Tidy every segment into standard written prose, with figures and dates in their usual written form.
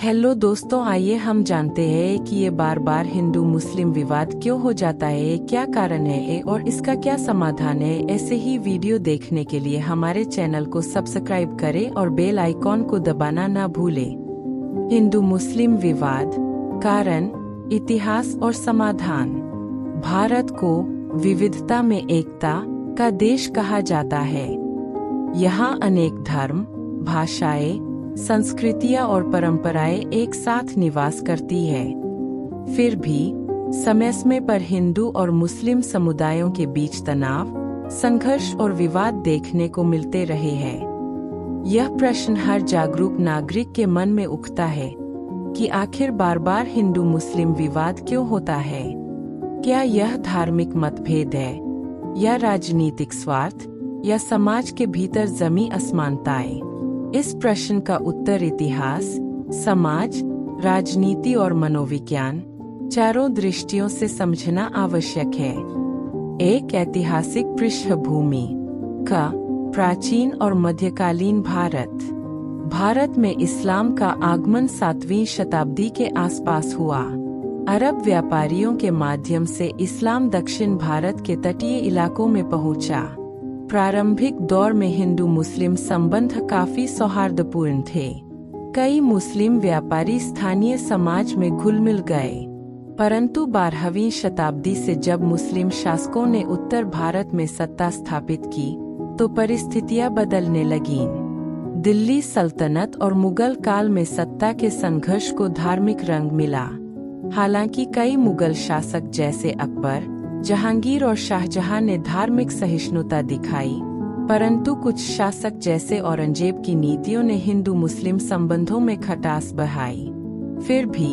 Hello दोस्तों, आइए हम जानते हैं कि ये बार बार हिंदू मुस्लिम विवाद क्यों हो जाता है, क्या कारण है और इसका क्या समाधान है। ऐसे ही वीडियो देखने के लिए हमारे चैनल को सब्सक्राइब करें और बेल आइकॉन को दबाना ना भूलें। हिंदू मुस्लिम विवाद, कारण, इतिहास और समाधान। भारत को विविधता में एकता का देश कहा जाता है। यहाँ अनेक धर्म, भाषाएं, संस्कृतियां और परंपराएं एक साथ निवास करती है। फिर भी समय पर हिंदू और मुस्लिम समुदायों के बीच तनाव, संघर्ष और विवाद देखने को मिलते रहे हैं। यह प्रश्न हर जागरूक नागरिक के मन में उठता है कि आखिर बार बार हिंदू मुस्लिम विवाद क्यों होता है। क्या यह धार्मिक मतभेद है, या राजनीतिक स्वार्थ, या समाज के भीतर जमी असमानताएं। इस प्रश्न का उत्तर इतिहास, समाज, राजनीति और मनोविज्ञान चारों दृष्टियों से समझना आवश्यक है। एक ऐतिहासिक पृष्ठभूमि का प्राचीन और मध्यकालीन भारत में इस्लाम का आगमन 7वीं शताब्दी के आसपास हुआ। अरब व्यापारियों के माध्यम से इस्लाम दक्षिण भारत के तटीय इलाकों में पहुंचा। प्रारंभिक दौर में हिंदू मुस्लिम संबंध काफी सौहार्दपूर्ण थे। कई मुस्लिम व्यापारी स्थानीय समाज में घुल मिल गए, परंतु 12वीं शताब्दी से जब मुस्लिम शासकों ने उत्तर भारत में सत्ता स्थापित की तो परिस्थितियां बदलने लगीं। दिल्ली सल्तनत और मुगल काल में सत्ता के संघर्ष को धार्मिक रंग मिला। हालांकि कई मुगल शासक जैसे अकबर, जहांगीर और शाहजहां ने धार्मिक सहिष्णुता दिखाई, परंतु कुछ शासक जैसे औरंगजेब की नीतियों ने हिंदू मुस्लिम संबंधों में खटास बढ़ाई। फिर भी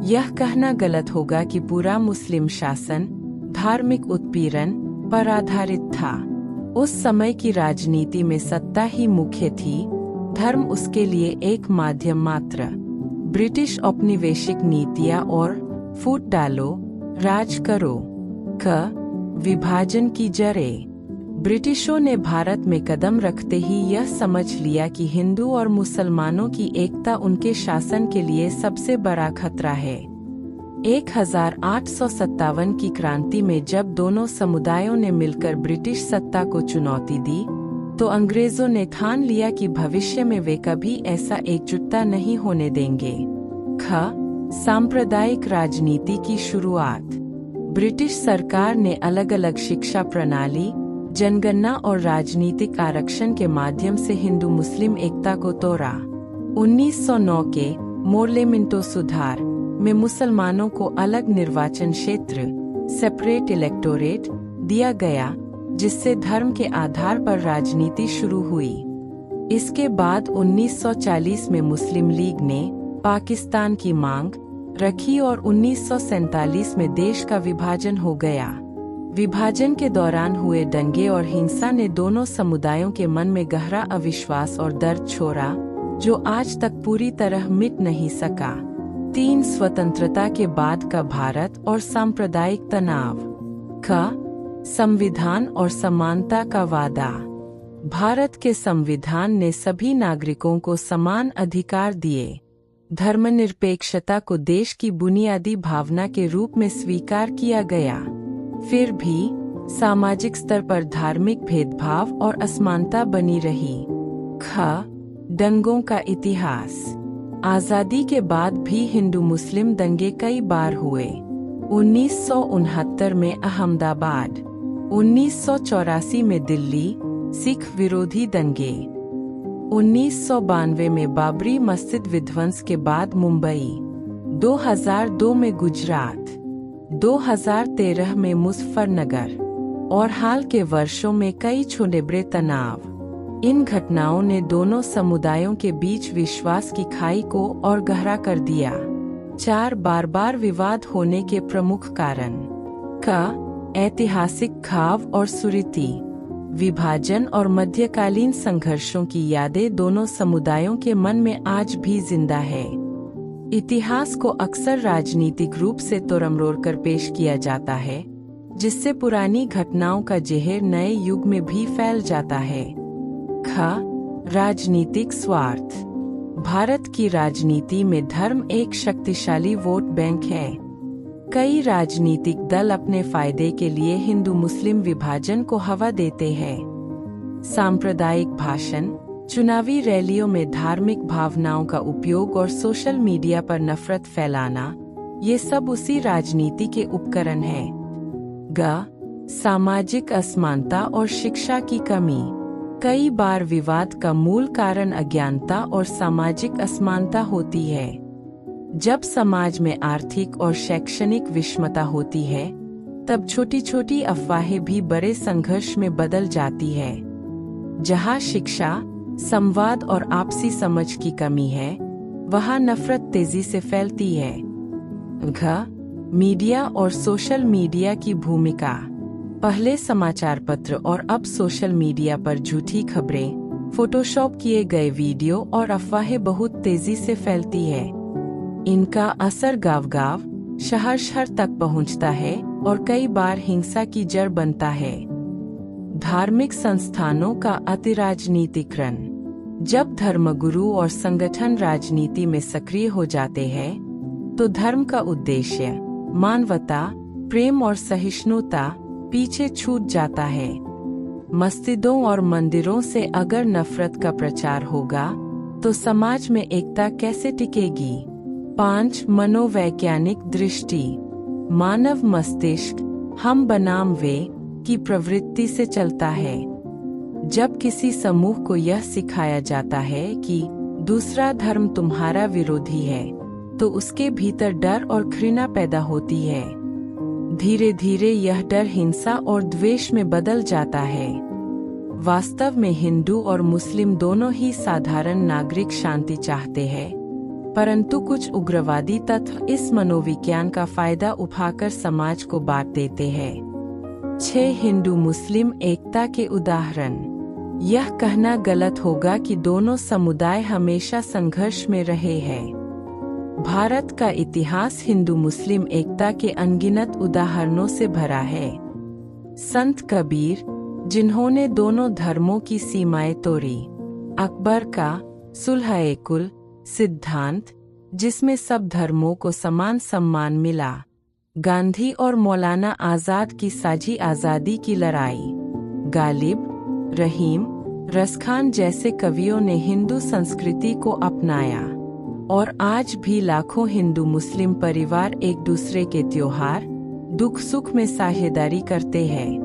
यह कहना गलत होगा कि पूरा मुस्लिम शासन धार्मिक उत्पीड़न पर आधारित था। उस समय की राजनीति में सत्ता ही मुख्य थी, धर्म उसके लिए एक माध्यम मात्र। ब्रिटिश औपनिवेशिक नीतियां और फूट डालो, राज करो का विभाजन की जड़ें। ब्रिटिशों ने भारत में कदम रखते ही यह समझ लिया कि हिंदू और मुसलमानों की एकता उनके शासन के लिए सबसे बड़ा खतरा है। 1857 की क्रांति में जब दोनों समुदायों ने मिलकर ब्रिटिश सत्ता को चुनौती दी, तो अंग्रेजों ने ठान लिया कि भविष्य में वे कभी ऐसा एकजुटता नहीं होने देंगे। सांप्रदायिक राजनीति की शुरुआत। ब्रिटिश सरकार ने अलग अलग शिक्षा प्रणाली, जनगणना और राजनीतिक आरक्षण के माध्यम से हिंदू मुस्लिम एकता को तोड़ा। 1909 के मोर्लेमिंटो सुधार में मुसलमानों को अलग निर्वाचन क्षेत्र, सेपरेट इलेक्टोरेट, दिया गया, जिससे धर्म के आधार पर राजनीति शुरू हुई। इसके बाद 1940 में मुस्लिम लीग ने पाकिस्तान की मांग रखी और 1947 में देश का विभाजन हो गया। विभाजन के दौरान हुए दंगे और हिंसा ने दोनों समुदायों के मन में गहरा अविश्वास और दर्द छोड़ा, जो आज तक पूरी तरह मिट नहीं सका। 3 स्वतंत्रता के बाद का भारत और सांप्रदायिक तनाव। संविधान और समानता का वादा। भारत के संविधान ने सभी नागरिकों को समान अधिकार दिए। धर्मनिरपेक्षता को देश की बुनियादी भावना के रूप में स्वीकार किया गया। फिर भी सामाजिक स्तर पर धार्मिक भेदभाव और असमानता बनी रही। दंगों का इतिहास। आजादी के बाद भी हिंदू मुस्लिम दंगे कई बार हुए। 1969 में अहमदाबाद, 1984 में दिल्ली सिख विरोधी दंगे, 1992 में बाबरी मस्जिद विध्वंस के बाद मुंबई, 2002 में गुजरात, 2013 में मुजफ्फरनगर और हाल के वर्षों में कई छोटे बड़े तनाव। इन घटनाओं ने दोनों समुदायों के बीच विश्वास की खाई को और गहरा कर दिया। 4 बार बार विवाद होने के प्रमुख कारण। ऐतिहासिक घाव और स्मृति। विभाजन और मध्यकालीन संघर्षों की यादें दोनों समुदायों के मन में आज भी जिंदा है। इतिहास को अक्सर राजनीतिक रूप से तोड़मरोड़ कर पेश किया जाता है, जिससे पुरानी घटनाओं का जहर नए युग में भी फैल जाता है। राजनीतिक स्वार्थ। भारत की राजनीति में धर्म एक शक्तिशाली वोट बैंक है। कई राजनीतिक दल अपने फायदे के लिए हिंदू मुस्लिम विभाजन को हवा देते हैं। सांप्रदायिक भाषण, चुनावी रैलियों में धार्मिक भावनाओं का उपयोग और सोशल मीडिया पर नफरत फैलाना, ये सब उसी राजनीति के उपकरण हैं। सामाजिक असमानता और शिक्षा की कमी। कई बार विवाद का मूल कारण अज्ञानता और सामाजिक असमानता होती है। जब समाज में आर्थिक और शैक्षणिक विषमता होती है, तब छोटी छोटी अफवाहें भी बड़े संघर्ष में बदल जाती है। जहाँ शिक्षा, संवाद और आपसी समझ की कमी है, वहाँ नफरत तेजी से फैलती है। मीडिया और सोशल मीडिया की भूमिका। पहले समाचार पत्र और अब सोशल मीडिया पर झूठी खबरें, फोटोशॉप किए गए वीडियो और अफवाहें बहुत तेजी से फैलती है। इनका असर गांव-गांव, शहर-शहर तक पहुंचता है और कई बार हिंसा की जड़ बनता है। धार्मिक संस्थानों का अतिराजनीतिकरण। जब धर्मगुरु और संगठन राजनीति में सक्रिय हो जाते हैं, तो धर्म का उद्देश्य, मानवता, प्रेम और सहिष्णुता पीछे छूट जाता है। मस्जिदों और मंदिरों से अगर नफरत का प्रचार होगा, तो समाज में एकता कैसे टिकेगी? 5 मनोवैज्ञानिक दृष्टि। मानव मस्तिष्क हम बनाम वे की प्रवृत्ति से चलता है। जब किसी समूह को यह सिखाया जाता है कि दूसरा धर्म तुम्हारा विरोधी है, तो उसके भीतर डर और घृणा पैदा होती है। धीरे धीरे यह डर हिंसा और द्वेष में बदल जाता है। वास्तव में हिंदू और मुस्लिम दोनों ही साधारण नागरिक शांति चाहते हैं, परंतु कुछ उग्रवादी तत्व इस मनोविज्ञान का फायदा उठाकर समाज को बांट देते हैं। 6 हिंदू मुस्लिम एकता के उदाहरण। यह कहना गलत होगा कि दोनों समुदाय हमेशा संघर्ष में रहे हैं। भारत का इतिहास हिंदू मुस्लिम एकता के अनगिनत उदाहरणों से भरा है। संत कबीर, जिन्होंने दोनों धर्मों की सीमाएं तोड़ी। अकबर का सुलह-ए-कुल सिद्धांत, जिसमें सब धर्मों को समान सम्मान मिला। गांधी और मौलाना आजाद की साझी आजादी की लड़ाई। गालिब, रहीम, रसखान जैसे कवियों ने हिंदू संस्कृति को अपनाया। और आज भी लाखों हिंदू मुस्लिम परिवार एक दूसरे के त्योहार, दुख सुख में साझेदारी करते हैं।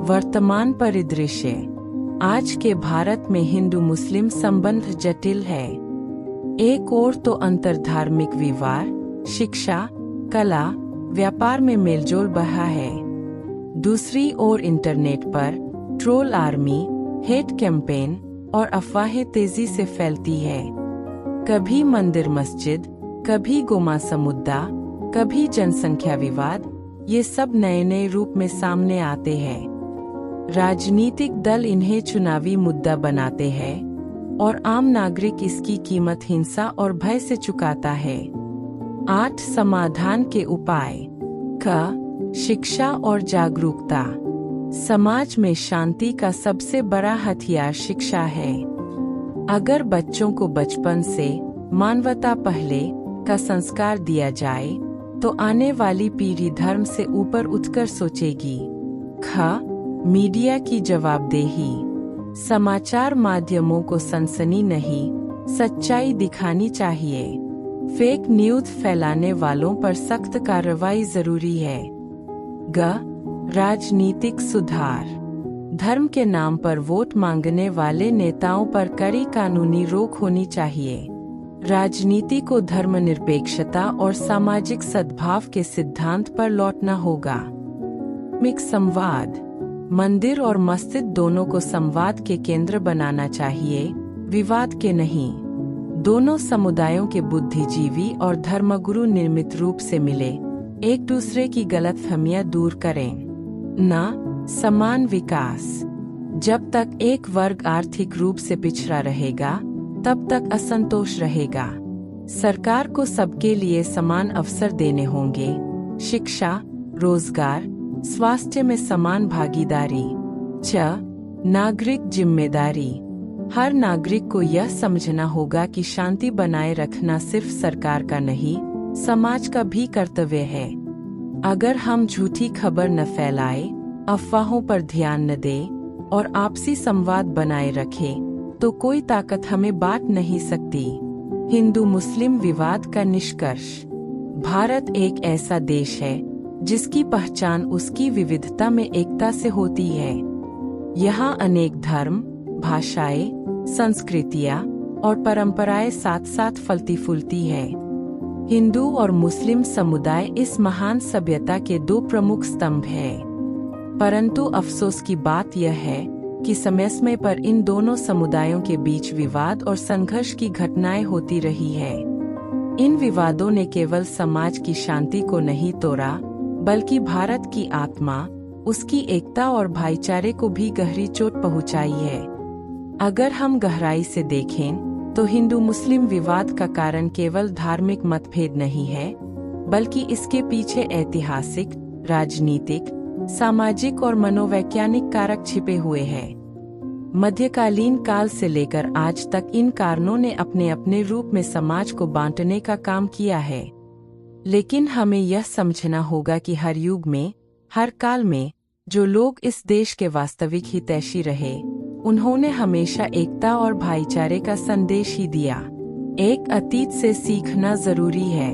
वर्तमान परिदृश्य। आज के भारत में हिंदू मुस्लिम संबंध जटिल है। एक ओर तो अंतरधार्मिक विवाद, शिक्षा, कला, व्यापार में मेलजोल बढ़ा है। दूसरी ओर इंटरनेट पर ट्रोल आर्मी, हेट कैंपेन और अफवाहें तेजी से फैलती है। कभी मंदिर मस्जिद, कभी गोमांस मुद्दा, कभी जनसंख्या विवाद, ये सब नए नए रूप में सामने आते हैं। राजनीतिक दल इन्हें चुनावी मुद्दा बनाते हैं और आम नागरिक इसकी कीमत हिंसा और भय से चुकाता है। 8 समाधान के उपाय। शिक्षा और जागरूकता। समाज में शांति का सबसे बड़ा हथियार शिक्षा है। अगर बच्चों को बचपन से मानवता पहले का संस्कार दिया जाए, तो आने वाली पीढ़ी धर्म से ऊपर उठकर सोचेगी। मीडिया की जवाबदेही। समाचार माध्यमों को सनसनी नहीं, सच्चाई दिखानी चाहिए। फेक न्यूज फैलाने वालों पर सख्त कार्रवाई जरूरी है। राजनीतिक सुधार। धर्म के नाम पर वोट मांगने वाले नेताओं पर कड़ी कानूनी रोक होनी चाहिए। राजनीति को धर्मनिरपेक्षता और सामाजिक सद्भाव के सिद्धांत पर लौटना होगा। मिक्स संवाद। मंदिर और मस्जिद दोनों को संवाद के केंद्र बनाना चाहिए, विवाद के नहीं। दोनों समुदायों के बुद्धिजीवी और धर्मगुरु नियमित रूप से मिले, एक दूसरे की गलतफहमियां दूर करें। समान विकास। जब तक एक वर्ग आर्थिक रूप से पिछड़ा रहेगा, तब तक असंतोष रहेगा। सरकार को सबके लिए समान अवसर देने होंगे। शिक्षा, रोजगार, स्वास्थ्य में समान भागीदारी। नागरिक जिम्मेदारी। हर नागरिक को यह समझना होगा कि शांति बनाए रखना सिर्फ सरकार का नहीं, समाज का भी कर्तव्य है। अगर हम झूठी खबर न फैलाए, अफवाहों पर ध्यान न दें और आपसी संवाद बनाए रखें, तो कोई ताकत हमें बांट नहीं सकती। हिंदू मुस्लिम विवाद का निष्कर्ष। भारत एक ऐसा देश है जिसकी पहचान उसकी विविधता में एकता से होती है। यहाँ अनेक धर्म, भाषाएं, संस्कृतियाँ और परंपराएं साथ साथ फलती फूलती है। हिंदू और मुस्लिम समुदाय इस महान सभ्यता के दो प्रमुख स्तंभ हैं। परंतु अफसोस की बात यह है कि समय समय पर इन दोनों समुदायों के बीच विवाद और संघर्ष की घटनाएं होती रही है। इन विवादों ने केवल समाज की शांति को नहीं तोड़ा, बल्कि भारत की आत्मा, उसकी एकता और भाईचारे को भी गहरी चोट पहुंचाई है। अगर हम गहराई से देखें तो हिंदू मुस्लिम विवाद का कारण केवल धार्मिक मतभेद नहीं है, बल्कि इसके पीछे ऐतिहासिक, राजनीतिक, सामाजिक और मनोवैज्ञानिक कारक छिपे हुए हैं। मध्यकालीन काल से लेकर आज तक इन कारणों ने अपने अपने रूप में समाज को बांटने का काम किया है। लेकिन हमें यह समझना होगा कि हर युग में, हर काल में जो लोग इस देश के वास्तविक हितैषी रहे, उन्होंने हमेशा एकता और भाईचारे का संदेश ही दिया। एक अतीत से सीखना जरूरी है।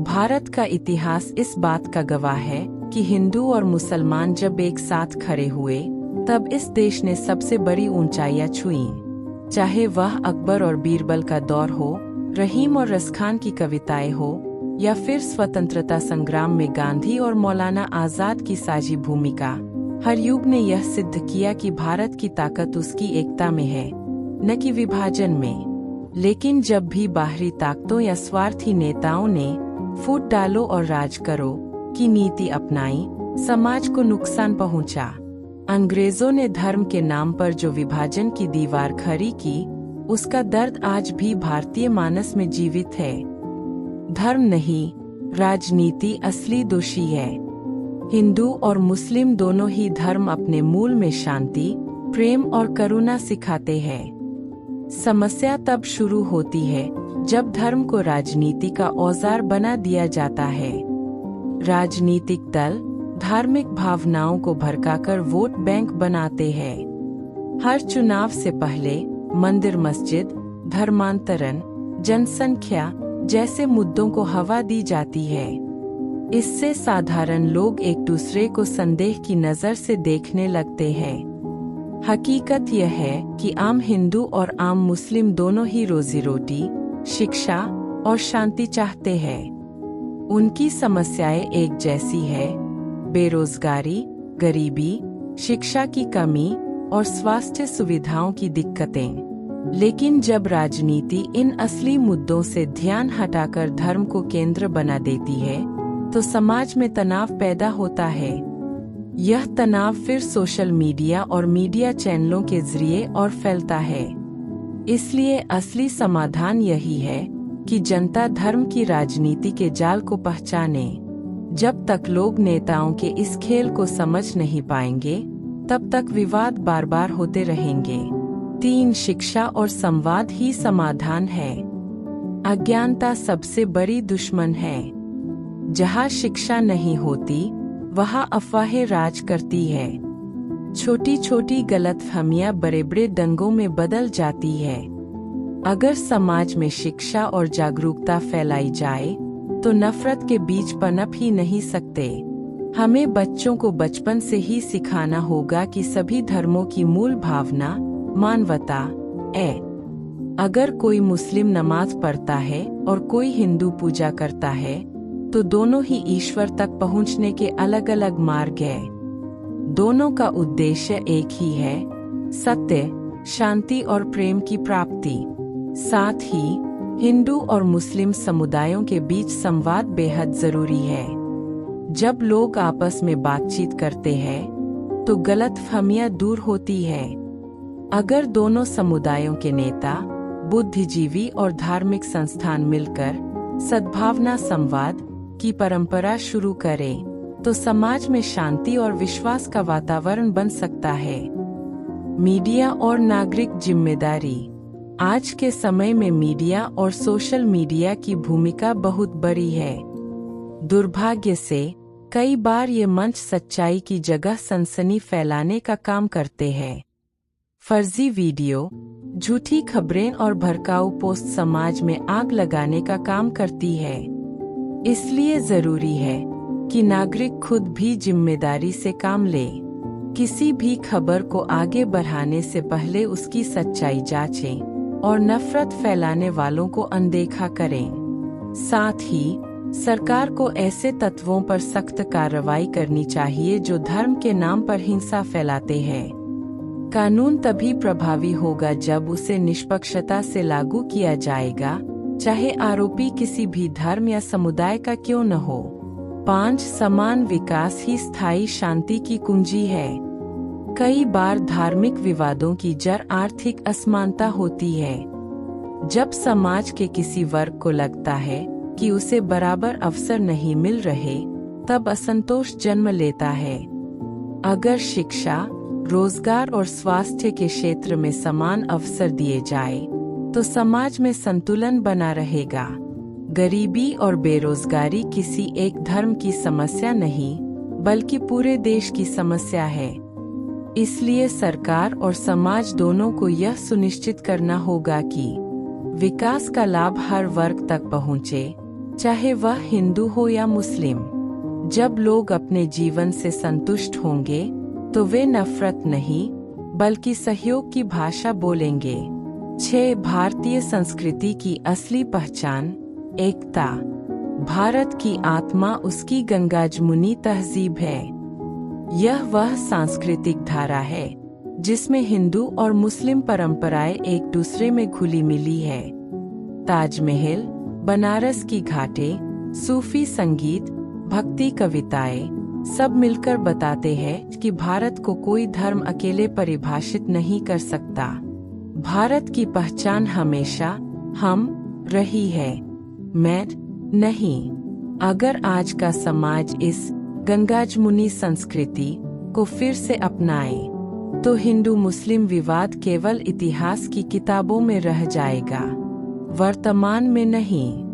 भारत का इतिहास इस बात का गवाह है कि हिंदू और मुसलमान जब एक साथ खड़े हुए, तब इस देश ने सबसे बड़ी ऊंचाइयां छुईं। चाहे वह अकबर और बीरबल का दौर हो, रहीम और रसखान की कविताएं हो, या फिर स्वतंत्रता संग्राम में गांधी और मौलाना आजाद की साझी भूमिका, हर युग ने यह सिद्ध किया कि भारत की ताकत उसकी एकता में है, न कि विभाजन में। लेकिन जब भी बाहरी ताकतों या स्वार्थी नेताओं ने फूट डालो और राज करो की नीति अपनाई, समाज को नुकसान पहुंचा। अंग्रेजों ने धर्म के नाम पर जो विभाजन की दीवार खड़ी की, उसका दर्द आज भी भारतीय मानस में जीवित है। धर्म नहीं, राजनीति असली दोषी है। हिंदू और मुस्लिम दोनों ही धर्म अपने मूल में शांति, प्रेम और करुणा सिखाते हैं। समस्या तब शुरू होती है जब धर्म को राजनीति का औजार बना दिया जाता है। राजनीतिक दल धार्मिक भावनाओं को भड़काकर वोट बैंक बनाते हैं। हर चुनाव से पहले मंदिर, मस्जिद, धर्मांतरण, जनसंख्या जैसे मुद्दों को हवा दी जाती है। इससे साधारण लोग एक दूसरे को संदेह की नजर से देखने लगते हैं। हकीकत यह है कि आम हिंदू और आम मुस्लिम दोनों ही रोजी रोटी, शिक्षा और शांति चाहते हैं। उनकी समस्याएं एक जैसी है: बेरोजगारी, गरीबी, शिक्षा की कमी और स्वास्थ्य सुविधाओं की दिक्कतें। लेकिन जब राजनीति इन असली मुद्दों से ध्यान हटाकर धर्म को केंद्र बना देती है, तो समाज में तनाव पैदा होता है। यह तनाव फिर सोशल मीडिया और मीडिया चैनलों के जरिए और फैलता है। इसलिए असली समाधान यही है कि जनता धर्म की राजनीति के जाल को पहचाने। जब तक लोग नेताओं के इस खेल को समझ नहीं पाएंगे, तब तक विवाद बार बार होते रहेंगे। 3. शिक्षा और संवाद ही समाधान है। अज्ञानता सबसे बड़ी दुश्मन है। जहाँ शिक्षा नहीं होती, वहाँ अफवाहें राज करती है। छोटी छोटी गलतफहमियां बड़े बड़े दंगों में बदल जाती है। अगर समाज में शिक्षा और जागरूकता फैलाई जाए, तो नफरत के बीज पनप ही नहीं सकते। हमें बच्चों को बचपन से ही सिखाना होगा कि सभी धर्मों की मूल भावना मानवता है। अगर कोई मुस्लिम नमाज पढ़ता है और कोई हिंदू पूजा करता है, तो दोनों ही ईश्वर तक पहुंचने के अलग अलग मार्ग हैं। दोनों का उद्देश्य एक ही है: सत्य, शांति और प्रेम की प्राप्ति। साथ ही हिंदू और मुस्लिम समुदायों के बीच संवाद बेहद जरूरी है। जब लोग आपस में बातचीत करते हैं, तो गलतफहमियां दूर होती है। अगर दोनों समुदायों के नेता, बुद्धिजीवी और धार्मिक संस्थान मिलकर सद्भावना संवाद की परंपरा शुरू करें, तो समाज में शांति और विश्वास का वातावरण बन सकता है। मीडिया और नागरिक जिम्मेदारी। आज के समय में मीडिया और सोशल मीडिया की भूमिका बहुत बड़ी है। दुर्भाग्य से कई बार ये मंच सच्चाई की जगह सनसनी फैलाने का काम करते हैं। फर्जी वीडियो, झूठी खबरें और भड़काऊ पोस्ट समाज में आग लगाने का काम करती है। इसलिए जरूरी है कि नागरिक खुद भी जिम्मेदारी से काम ले। किसी भी खबर को आगे बढ़ाने से पहले उसकी सच्चाई जांचें और नफरत फैलाने वालों को अनदेखा करें। साथ ही सरकार को ऐसे तत्वों पर सख्त कार्रवाई करनी चाहिए जो धर्म के नाम पर हिंसा फैलाते हैं। कानून तभी प्रभावी होगा जब उसे निष्पक्षता से लागू किया जाएगा, चाहे आरोपी किसी भी धर्म या समुदाय का क्यों न हो। 5. समान विकास ही स्थायी शांति की कुंजी है। कई बार धार्मिक विवादों की जड़ आर्थिक असमानता होती है। जब समाज के किसी वर्ग को लगता है कि उसे बराबर अवसर नहीं मिल रहे, तब असंतोष जन्म लेता है। अगर शिक्षा, रोजगार और स्वास्थ्य के क्षेत्र में समान अवसर दिए जाए, तो समाज में संतुलन बना रहेगा। गरीबी और बेरोजगारी किसी एक धर्म की समस्या नहीं, बल्कि पूरे देश की समस्या है। इसलिए सरकार और समाज दोनों को यह सुनिश्चित करना होगा कि विकास का लाभ हर वर्ग तक पहुंचे, चाहे वह हिंदू हो या मुस्लिम। जब लोग अपने जीवन से संतुष्ट होंगे, तो वे नफरत नहीं, बल्कि सहयोग की भाषा बोलेंगे। 6. भारतीय संस्कृति की असली पहचान, एकता। भारत की आत्मा उसकी गंगाजमुनी तहजीब है। यह वह सांस्कृतिक धारा है जिसमें हिंदू और मुस्लिम परंपराएं एक दूसरे में घुली मिली है। ताजमहल, बनारस की घाटें, सूफी संगीत, भक्ति कविताएं सब मिलकर बताते हैं कि भारत को कोई धर्म अकेले परिभाषित नहीं कर सकता। भारत की पहचान हमेशा हम रही है, मैं नहीं। अगर आज का समाज इस गंगाजमुनी संस्कृति को फिर से अपनाए, तो हिंदू मुस्लिम विवाद केवल इतिहास की किताबों में रह जाएगा, वर्तमान में नहीं।